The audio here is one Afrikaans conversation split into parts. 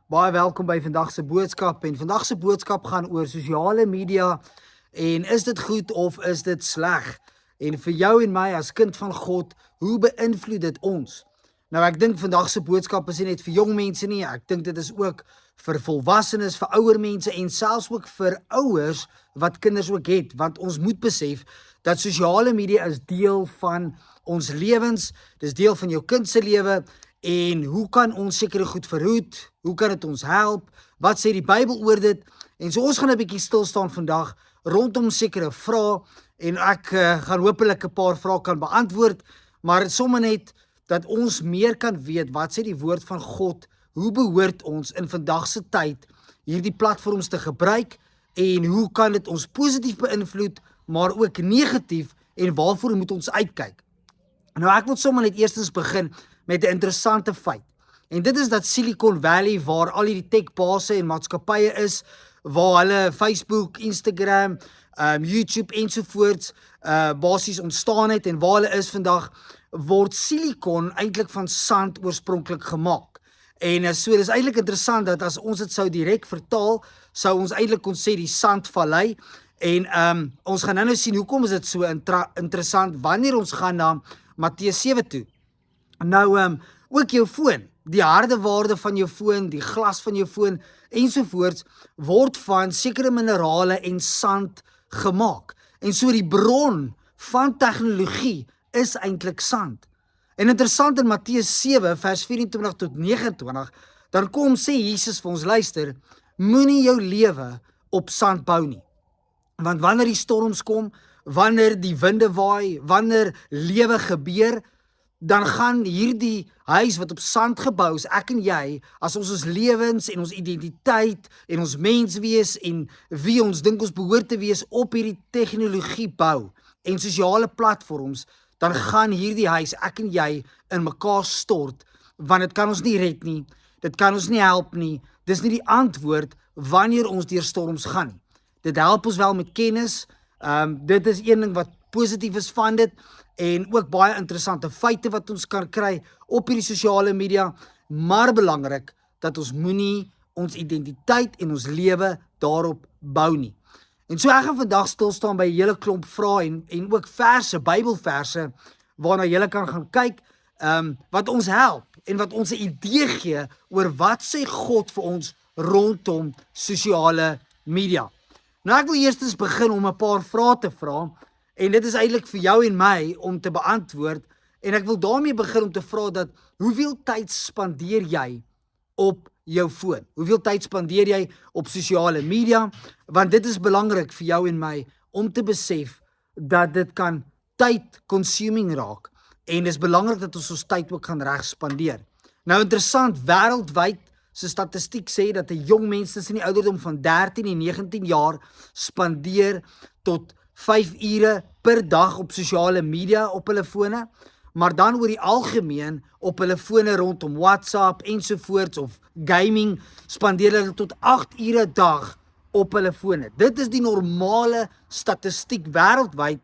Baie welkom by vandag se boodskap en vandag se boodskap gaan oor sosiale media en is dit goed of is dit sleg? En vir jou en my as kind van God, hoe beïnvloed dit ons? Nou ek dink vandag se boodskap is nie net vir jong mense nie, ek dink dit is ook vir volwassenes, vir ouer mense en selfs ook vir ouers wat kinders ook het, want ons moet besef dat sosiale media is deel van ons lewens, dis deel van jou kind se lewe. En hoe kan ons sekere goed verhoed? Hoe kan dit ons help? Wat sê die Bybel oor dit? En so ons gaan 'n bietjie stil staan vandag rondom sekere vrae en ek gaan hopelik 'n paar vrae kan beantwoord, maar dit sommer net dat ons meer kan weet wat sê die woord van God, hoe behoort ons in vandag se tyd hierdie platforms te gebruik en hoe kan dit ons positief beïnvloed, maar ook negatief en waarvoor moet ons uitkyk? Nou ek wil sommer net eerstens begin met 'n interessante feit. En dit is dat Silicon Valley, waar al hierdie techbase en maatskappye is, waar hulle Facebook, Instagram, YouTube ensovoorts basies ontstaan het en waar hulle is vandag, word silikon eintlik van sand oorspronklik gemaak. En so dis eintlik interessant dat as ons dit sou direk vertaal, sou ons eintlik kon sê die sandvallei. En ons gaan nou sien hoekom is dit so interessant wanneer ons gaan na Matteus 7 toe. Nou, ook jou foon, die harde waarde van jou foon, die glas van jou foon, ensovoorts, word van sekere minerale en sand gemaak. En so die bron van tegnologie is eintlik sand. En interessant in Matteus 7, vers 24 tot 29, dan kom sê Jesus vir ons, luister, moenie jou lewe op sand bou nie. Want wanneer die storms kom, wanneer die winde waai, wanneer lewe gebeur, dan gaan hierdie huis wat op sand gebou is, ek en jy, as ons lewens en ons identiteit en ons menswees en wie ons dink ons behoort te wees op hierdie tegnologie bou en sosiale platforms, dan gaan hierdie huis, ek en jy, in mekaar stort, want dit kan ons nie red nie, dit kan ons nie help nie, dis nie die antwoord wanneer ons deur storms gaan nie. Dit help ons wel met kennis, dit is een ding wat positief is van dit, en ook baie interessante feite wat ons kan kry op hierdie sosiale media, maar belangrik dat ons moenie ons identiteit en ons lewe daarop bou nie. En so ek gaan vandag stil staan by 'n hele klomp vrae en ook verse, Bybelverse, waarna jy kan gaan kyk, wat ons help en wat ons 'n idee gee oor wat sê God vir ons rondom sosiale media. Nou ek wil eerstens begin om 'n paar vrae te vra, en dit is eintlik vir jou en my om te beantwoord, en ek wil daarmee begin om te vra dat, hoeveel tyd spandeer jy op jou foon? Hoeveel tyd spandeer jy op sosiale media? Want dit is belangrik vir jou en my om te besef dat dit kan tyd consuming raak, en dit is belangrik dat ons tyd ook gaan reg spandeer. Nou interessant, wêreldwyd, se statistiek sê dat 'n jong mens tussen die ouderdom van 13 en 19 jaar spandeer tot 5 ure per dag op sosiale media op hulle fone, maar dan oor die algemeen op hulle fone rondom WhatsApp ensovoorts of gaming spandeer hulle tot 8 ure 'n dag op hulle fone. Dit is die normale statistiek wêreldwyd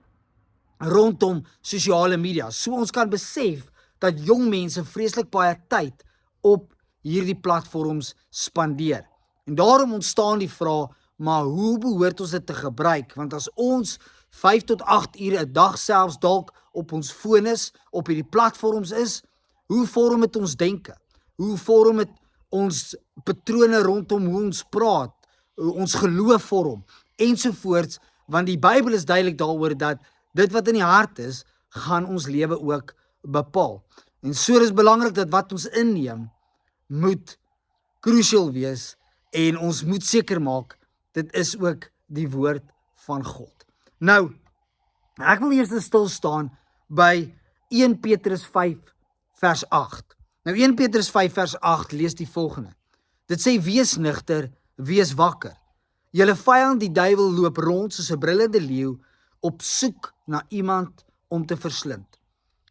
rondom sosiale media. So ons kan besef dat jong mense vreeslik baie tyd op hierdie platforms spandeer. En daarom ontstaan die vraag, maar hoe behoort ons dit te gebruik? Want as ons 5 tot 8 ure 'n dag selfs dalk op ons foon is, op hierdie platforms is, hoe vorm dit ons denke? Hoe vorm dit ons patrone rondom hoe ons praat, hoe ons geloof vorm, ensovoorts, want die Bybel is duidelik daaroor dat dit wat in die hart is, gaan ons lewe ook bepaal. En so is belangrik dat wat ons inneem, moet crucial wees, en ons moet seker maak, dit is ook die woord van God. Nou, ek wil eers stil staan by 1 Petrus 5 vers 8. Nou 1 Petrus 5 vers 8 lees die volgende. Dit sê, wees nugter, wees wakker. Julle vyand die duiwel loop rond soos 'n brullende leeu op soek na iemand om te verslind.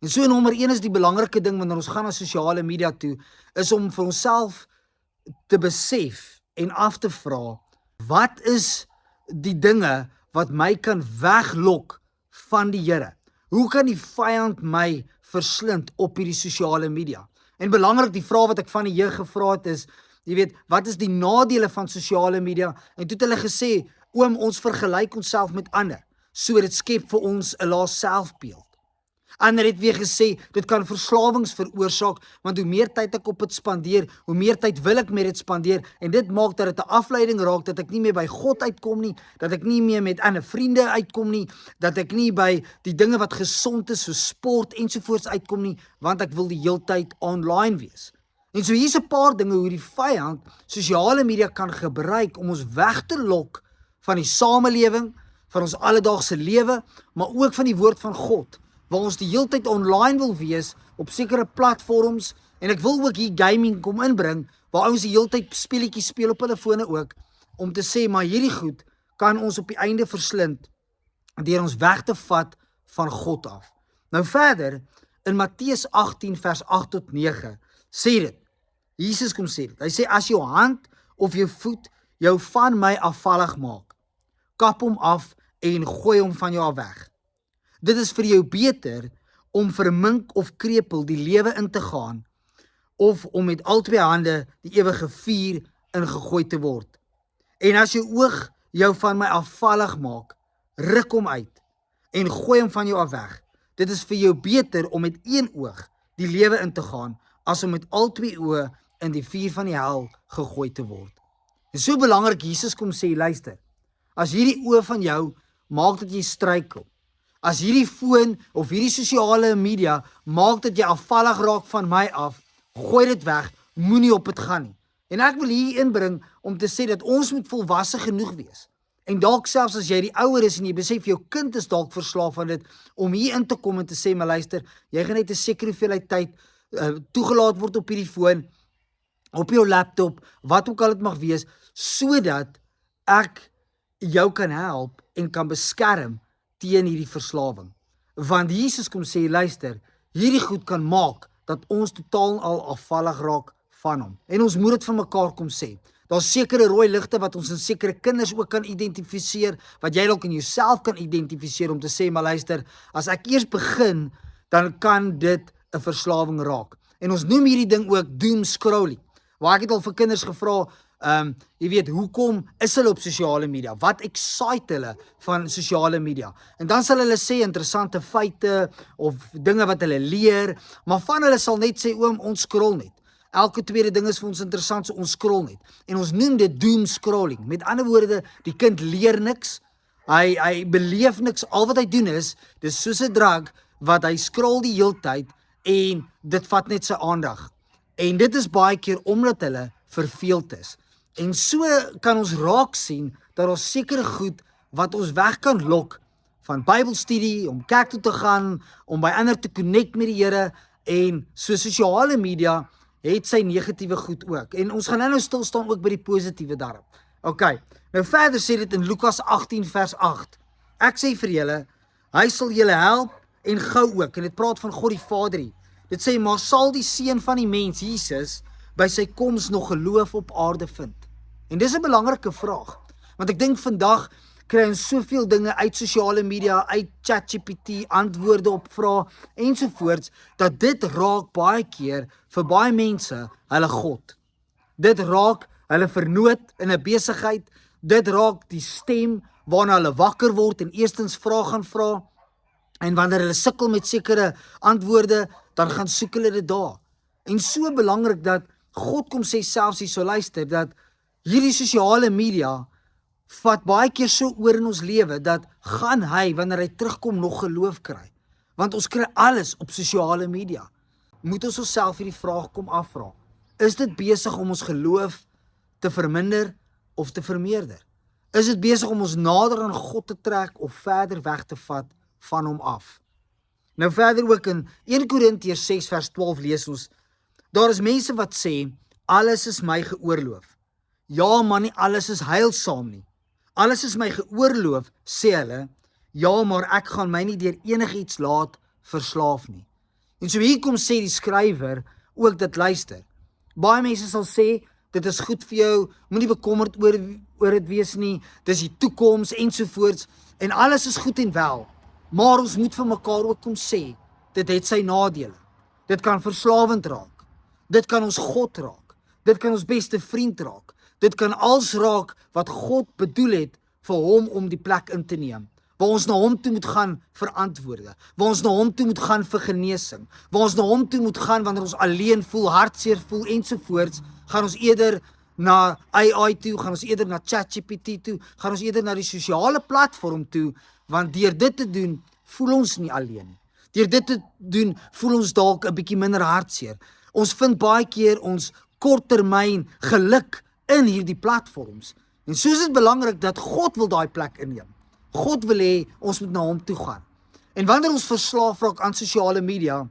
En so nommer 1 is die belangrike ding wanneer ons gaan na sosiale media toe, is om vir onsself te besef en af te vra, wat is die dinge wat my kan weglok van die Here? Hoe kan die vyand my verslind op hierdie sosiale media? En belangrik, die vraag wat ek van die jeug gevra het is, Jy weet, wat is die nadele van sosiale media? En toe het hulle gesê, oom, ons vergelyk onsself met ander, so dit skep vir ons 'n lae selfbeeld. Ander het weer gesê, dit kan verslawings veroorsaak, want hoe meer tyd ek op dit spandeer, hoe meer tyd wil ek met dit spandeer, en dit maak dat dit 'n afleiding raak, dat ek nie meer by God uitkom nie, dat ek nie meer met ander vriende uitkom nie, dat ek nie by die dinge wat gesond is, soos sport ensovoorts uitkom nie, want ek wil die heeltyd online wees. En so hier's 'n paar dinge hoe die vyand sosiale media kan gebruik om ons weg te lok van die samelewing, van ons alledaagse lewe, maar ook van die woord van God, waar ons die heeltyd online wil wees op sekere platforms, en ek wil ook hier gaming kom inbring, waar ons die heeltyd speletjies speel op hulle fone ook, om te sê, maar hierdie goed kan ons op die einde verslind, deur ons weg te vat van God af. Nou verder, in Matteus 18 vers 8 tot 9, sê dit, Jesus kom sê dit, hy sê, as jou hand of jou voet jou van my afvallig maak, kap hom af en gooi hom van jou af weg. Dit is vir jou beter om vermink of krepeel die lewe in te gaan, of om met al twee hande die ewige vuur ingegooi te word. En as jou oog jou van my afvallig maak, ruk hom uit en gooi hom van jou af weg. Dit is vir jou beter om met een oog die lewe in te gaan, as om met al twee oë in die vuur van die hel gegooi te word. En so belangrik, Jesus kom sê, luister, as hierdie oë van jou maak dat jy struikel, as hierdie foon of hierdie sosiale media maak dat jy afvallig raak van my af, gooi dit weg, moenie op dit gaan nie. En ek wil hier inbring om te sê dat ons moet volwasse genoeg wees. En dalk selfs as jy die ouer is en jy besef jou kind is dalk verslaaf aan dit, om hier in te kom en te sê, maar luister, jy gaan net 'n sekere hoeveelheid tyd toegelaat word op hierdie foon, op jou laptop, wat ook al dit mag wees, sodat ek jou kan help en kan beskerm teen hierdie verslawing. Want Jesus kom sê, luister, hierdie goed kan maak dat ons totaal al afvallig raak van hom. En ons moet dit van mekaar kom sê. Daar's sekere rooi ligte wat ons in sekere kinders ook kan identifiseer, wat jy dalk in jouself kan identifiseer om te sê, maar luister, as ek eers begin, dan kan dit 'n verslawing raak. En ons noem hierdie ding ook doom scrolling. Waar ek het al vir kinders gevra, jy weet, hoekom is hulle op sosiale media? Wat excite hulle van sosiale media? En dan sal hulle sê interessante feite of dinge wat hulle leer, maar van hulle sal net sê, oom, ons scroll net. Elke tweede ding is vir ons interessant, so ons scroll net. En ons noem dit doom scrolling. Met ander woorde, die kind leer niks, hy beleef niks, al wat hy doen is, dis soos 'n drug, wat hy scroll die heeltyd, en dit vat net sy aandag. En dit is baie keer omdat hulle verveeld is. En so kan ons raak sien, dat ons sekere goed, wat ons weg kan lok, van Bybelstudie, om kerk toe te gaan, om by ander te connect met die Here, en so sosiale media, het sy negatiewe goed ook. En ons gaan nou stil staan ook by die positiewe daarop. Ok, nou verder sê dit in Lukas 18 vers 8. Ek sê vir julle, hy sal julle help en gou ook. En dit praat van God die Vader hier. Dit sê, maar sal die Seun van die mens, Jesus, by sy koms nog geloof op aarde vind? En dis 'n belangrike vraag. Want ek dink vandag kry ons soveel dinge uit sosiale media, uit ChatGPT, antwoorde op vrae ensovoorts, dat dit raak baie keer vir baie mense hulle God. Dit raak hulle vernoot in 'n besigheid, dit raak die stem waarna hulle wakker word en eerstens vrae gaan vra, en wanneer hulle sukkel met sekere antwoorde, dan gaan soek hulle dit daar. En so belangrik dat God kom sê selfs hier, so luister, dat hierdie sosiale media vat baie keer so oor in ons lewe, dat gaan hy, wanneer hy terugkom, nog geloof kry. Want ons kry alles op sosiale media. Moet ons onsself hierdie vraag kom afvra. Is dit besig om ons geloof te verminder of te vermeerder? Is dit besig om ons nader aan God te trek of verder weg te vat van hom af? Nou verder ook in 1 Korintiërs 6 vers 12 lees ons, daar is mense wat sê, alles is my geoorloof. Ja, maar nie alles is heilsaam nie. Alles is my geoorloof, sê hulle, ja, maar ek gaan my nie deur enigiets laat verslaaf nie. En so hier kom sê die skrywer ook dit, luister. Baie mense sal sê, dit is goed vir jou, moenie bekommerd oor dit wees nie, dis die toekoms ensovoorts, en alles is goed en wel. Maar ons moet vir mekaar ook kom sê, dit het sy nadele. Dit kan verslawend raak. Dit kan ons God raak. Dit kan ons beste vriend raak. Dit kan alles raak wat God bedoel het vir hom om die plek in te neem. Waar ons na hom toe moet gaan vir antwoorde. Waar ons na hom toe moet gaan vir genesing. Waar ons na hom toe moet gaan wanneer ons alleen voel, hartseer voel ensovoorts, gaan ons eerder na AI toe, gaan ons eerder na ChatGPT toe, gaan ons eerder na die sosiale platform toe, want deur dit te doen, voel ons nie alleen nie. Deur dit te doen, voel ons dalk 'n bietjie minder hartseer. Ons vind baie keer ons korttermyn geluk in hierdie platforms. En soos is dit belangrik dat God wil daai plek inneem. God wil hê ons moet na hom toe gaan. En wanneer ons verslaaf raak aan sosiale media,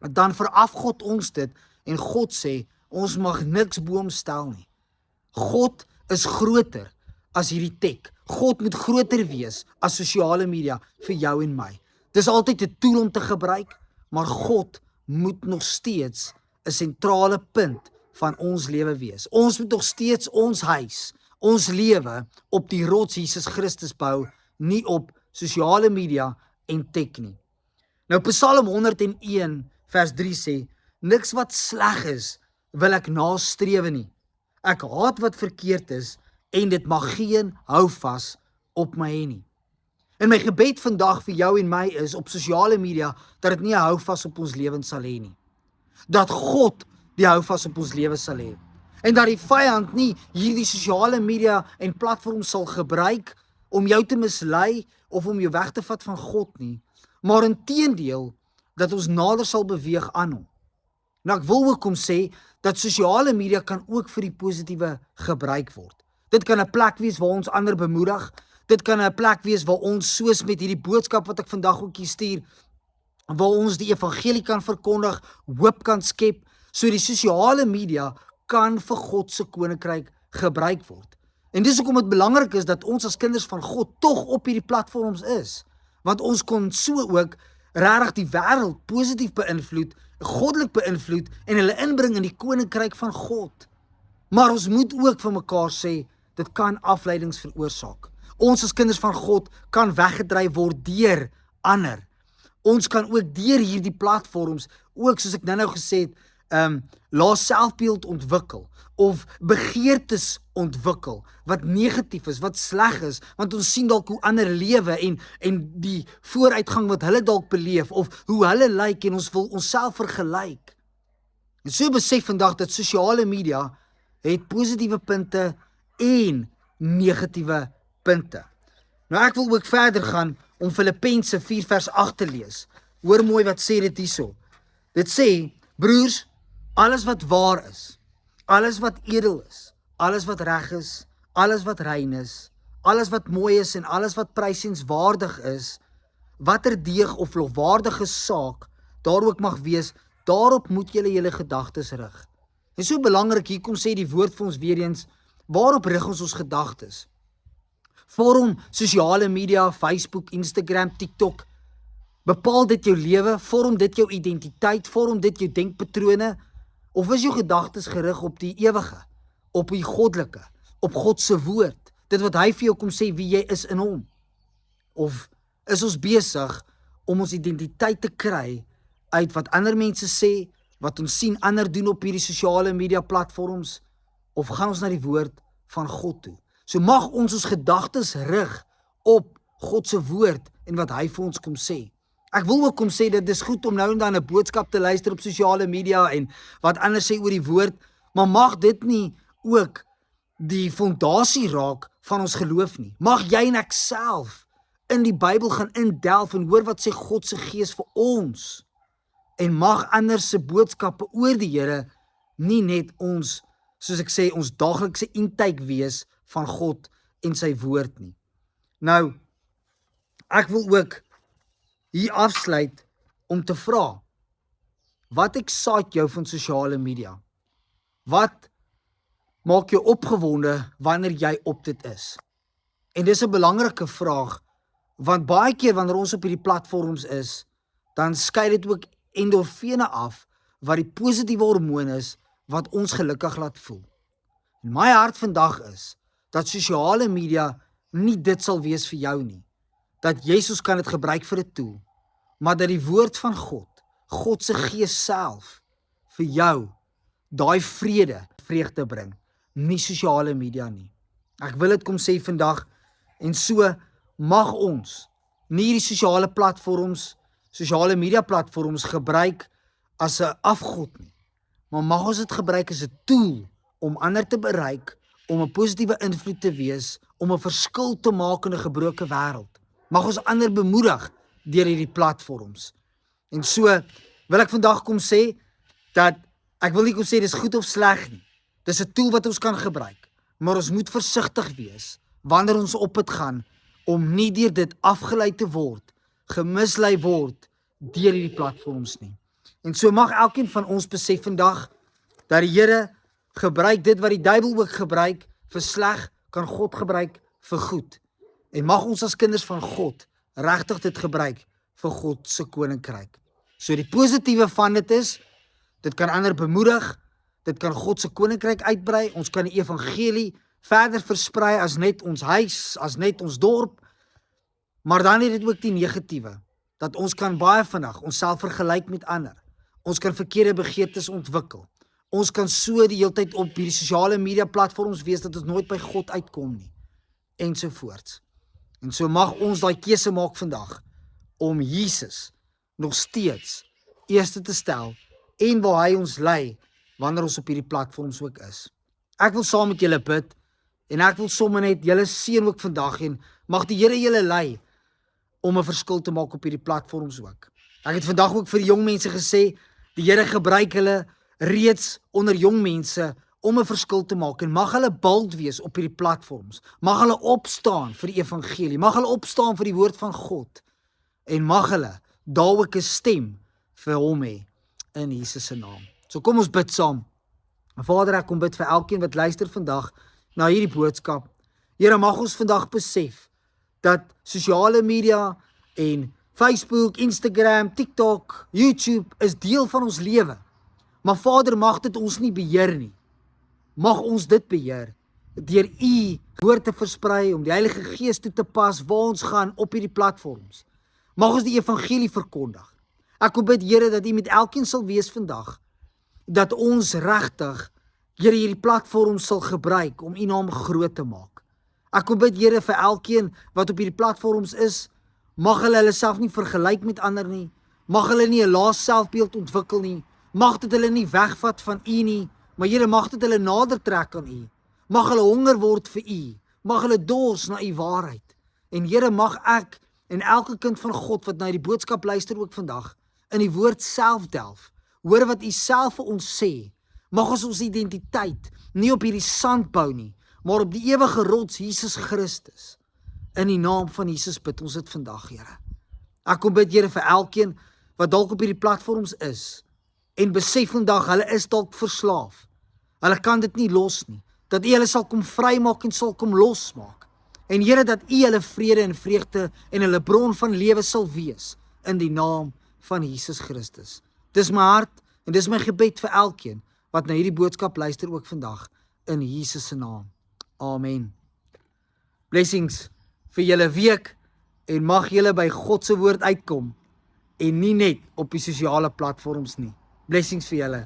dan veraf God ons dit en God sê, ons mag niks bo hom stel nie. God is groter as hierdie tech. God moet groter wees as sosiale media vir jou en my. Dis altyd 'n tool om te gebruik, maar God moet nog steeds 'n sentrale punt van ons lewe wees. Ons moet nog steeds ons huis, ons lewe op die rots Jesus Christus bou, nie op sosiale media en tech nie. Nou Psalm 101 vers 3 sê, niks wat sleg is, wil ek nastrewe nie. Ek haat wat verkeerd is en dit mag geen houvas op my hê nie. En my gebed vandag vir jou en my is op sosiale media dat dit nie 'n houvas op ons lewens sal hê nie. Dat God die houvas op ons lewe sal hê. En dat die vyand nie hierdie sosiale media en platforms sal gebruik om jou te mislei of om jou weg te vat van God nie, maar inteendeel dat ons nader sal beweeg aan hom. Nou ek wil ook kom sê dat sosiale media kan ook vir die positiewe gebruik word. Dit kan 'n plek wees waar ons ander bemoedig. Dit kan 'n plek wees waar ons soos met hierdie boodskap wat ek vandag ook hier stuur, waar ons die evangelie kan verkondig, hoop kan skep, so die sosiale media kan vir God se koninkryk gebruik word. En dis hoekom dit belangrik is dat ons as kinders van God tog op hierdie platforms is, want ons kon so ook regtig die wêreld positief beïnvloed, goddelik beïnvloed en hulle inbring in die koninkryk van God. Maar ons moet ook vir mekaar sê, dit kan afleidings veroorsaak. Ons as kinders van God kan weggedryf word deur ander. Ons kan ook deur hierdie platforms, ook soos ek nou gesê het, lae selfbeeld ontwikkel of begeertes ontwikkel wat negatief is, wat sleg is, want ons sien dalk hoe ander lewe en die vooruitgang wat hulle dalk beleef of hoe hulle lyk en ons wil onsself vergelyk. En so besef vandag dat sosiale media het positiewe punte en negatiewe punte. Nou ek wil ook verder gaan om Filippense 4 vers 8 te lees. Hoor mooi wat sê dit hierso. Dit sê, broers, alles wat waar is, alles wat edel is, alles wat reg is, alles wat rein is, alles wat mooi is en alles wat prysenswaardig is, watter deeg of lofwaardige saak daar ook mag wees, daarop moet julle gedagtes rig. En so belangrik, hier kom sê die woord vir ons weer eens, waarop rig ons gedagtes? Vorm sosiale media, Facebook, Instagram, TikTok, bepaal dit jou lewe, vorm dit jou identiteit, vorm dit jou denkpatrone, of is jou gedagtes gerig op die ewige, op die goddelike, op God se woord, dit wat hy vir jou kom sê wie jy is in hom? Of is ons besig om ons identiteit te kry uit wat ander mense sê, wat ons sien ander doen op hierdie sosiale media platforms, of gaan ons na die woord van God toe? So mag ons gedagtes rig op God se woord en wat hy vir ons kom sê. Ek wil ook kom sê dat dis goed om nou en dan 'n boodskap te luister op sosiale media en wat ander sê oor die woord, maar mag dit nie ook die fondasie raak van ons geloof nie. Mag jy en ek self in die Bybel gaan indelf en hoor wat sê God se Gees vir ons. En mag ander se boodskappe oor die Here nie net ons, soos ek sê, ons daaglikse intake wees van God en sy woord nie. Nou, ek wil ook hier afsluit om te vra, wat excite jou van sosiale media? Wat maak jou opgewonde wanneer jy op dit is? En dis 'n belangrike vraag, want baie keer wanneer ons op hierdie platforms is, dan skei dit ook endorfine af, wat die positiewe hormoon is, wat ons gelukkig laat voel. En my hart vandag is, dat sosiale media nie dit sal wees vir jou nie. Dat Jesus kan dit gebruik vir 'n tool, maar dat die woord van God, God se Gees self, vir jou daai vrede, vreugde bring, nie sosiale media nie. Ek wil dit kom sê vandag, en so mag ons nie die sosiale media platforms gebruik as 'n afgod nie, maar mag ons dit gebruik as 'n tool om ander te bereik, om 'n positiewe invloed te wees, om 'n verskil te maak in 'n gebroke wêreld. Mag ons ander bemoedig deur hierdie platforms. En so wil ek vandag kom sê dat ek wil nie kom sê dis goed of sleg nie. Dis 'n tool wat ons kan gebruik, maar ons moet versigtig wees wanneer ons op dit gaan om nie deur dit afgelei te word, gemislei word deur hierdie platforms nie. En so mag elkeen van ons besef vandag dat die Here gebruik dit wat die duiwel ook gebruik vir sleg, kan God gebruik vir goed. En mag ons as kinders van God regtig dit gebruik vir God se koninkryk. So die positiewe van dit is, dit kan ander bemoedig, dit kan God se koninkryk uitbrei, ons kan die evangelie verder versprei as net ons huis, as net ons dorp. Maar dan het dit ook die negatiewe, dat ons kan baie vinnig onsself vergelyk met ander. Ons kan verkeerde begeertes ontwikkel. Ons kan so die hele tyd op hierdie sosiale media platforms wees dat ons nooit by God uitkom nie, ensovoorts. En so mag ons daai keuse maak vandag om Jesus nog steeds eerste te stel en waar hy ons lei wanneer ons op hierdie platforms ook is. Ek wil saam met julle bid en ek wil sommer net julle seën ook vandag en mag die Here julle lei om 'n verskil te maak op hierdie platforms ook. Ek het vandag ook vir die jong mense gesê, die Here gebruik hulle reeds onder jong mense om 'n verskil te maak en mag hulle bold wees op hierdie platforms. Mag hulle opstaan vir die evangelie, mag hulle opstaan vir die woord van God en mag hulle daar ook 'n stem vir hom hê in Jesus se naam. So kom ons bid saam. Vader, ek kom bid vir elkeen wat luister vandag na hierdie boodskap. Here, mag ons vandag besef dat sosiale media en Facebook, Instagram, TikTok, YouTube is deel van ons lewe. Maar Vader, mag dit ons nie beheer nie. Mag ons dit beheer deur U woord te versprei, om die Heilige Gees toe te pas waar ons gaan op hierdie platforms. Mag ons die evangelie verkondig. Ek kom bid, Here, dat U met elkeen sal wees vandag, dat ons regtig, Here, hierdie platforms sal gebruik om U naam groot te maak. Ek kom bid, Here, vir elkeen wat op hierdie platforms is, mag hulle self nie vergelyk met ander nie, mag hulle nie 'n lae selfbeeld ontwikkel nie, mag dit hulle nie wegvat van U nie, maar Here, mag dit hulle nader trek aan U, mag hulle honger word vir U, mag hulle dors na U waarheid, en Here, mag ek en elke kind van God wat na die boodskap luister ook vandag, in die woord self delf, hoor wat U self vir ons sê, mag ons identiteit nie op hierdie sand bou nie, maar op die ewige rots Jesus Christus. In die naam van Jesus bid ons dit vandag, Here. Ek kom bid, Here, vir elkeen wat dalk op hierdie platforms is en besef vandag, hulle is dalk verslaaf. Hulle kan dit nie los nie. Dat U hulle sal kom vrymaak en sal kom losmaak. En Here, dat U hulle vrede en vreugde en hulle bron van lewe sal wees in die naam van Jesus Christus. Dis my hart en dis my gebed vir elkeen wat na hierdie boodskap luister ook vandag in Jesus se naam. Amen. Blessings vir julle week en mag julle by God se woord uitkom en nie net op die sosiale platforms nie. Blessings vir julle.